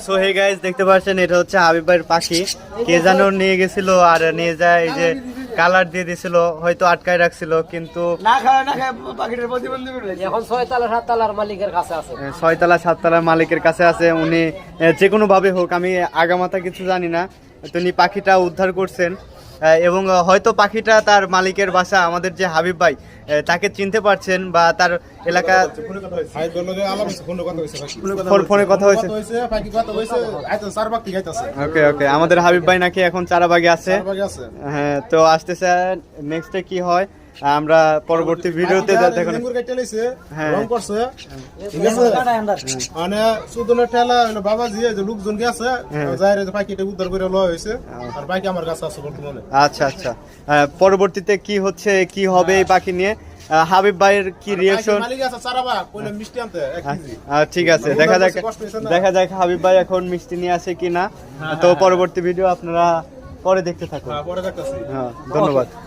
So hey guys, দেখতে পাচ্ছেন এটা হচ্ছে হাবিব ভাইয়ের পাখি। কে যেন নিয়ে গেছিল আর নিয়ে যায় এই যে কালার দিয়ে দিছিল, হয়তো আটকায় রাখছিল, কিন্তু এখন 6 তলা 7 তলার মালিকের কাছে আছে। 6 তলা 7 তলার মালিকের কাছে আছে। উনি যে কোনো ভাবে হোক, আমি আগামাথা কিছু জানি না, তো উনি পাখিটা উদ্ধার করছেন এবং হয়তো পাখিটা তার মালিকের বাসা, আমাদের যে হাবিব ভাই তাকে চিনতে পারছেন বা তার এলাকা ফোনে কথা হয়েছে। ওকে ওকে, আমাদের হাবিব ভাই নাকি এখন চারাবাগে আছে। হ্যাঁ, তো আসতেছে, নেক্সটে কি হয় আমরা পরবর্তী ভিডিওতে দেখুন। হ্যাঁ, মানে সুদনের ঠেলা বাবাজি লোকজন গেছে পাখিটা উদ্ধার করে লওয়া হয়েছে আর পাখি আমার কাছে আছে বর্তমানে। আচ্ছা আচ্ছা, পরবর্তীতে কি হচ্ছে কি হবে এই পাখি নিয়ে, হাবিব ভাইয়ের কি রিঅ্যাকশন? ঠিক আছে, দেখা যাক হাবিব ভাই এখন মিষ্টি নিয়ে আসে কিনা। তো পরবর্তী ভিডিও আপনারা পরে দেখতে থাকুন। পরে দেখতেছি। হ্যাঁ, ধন্যবাদ।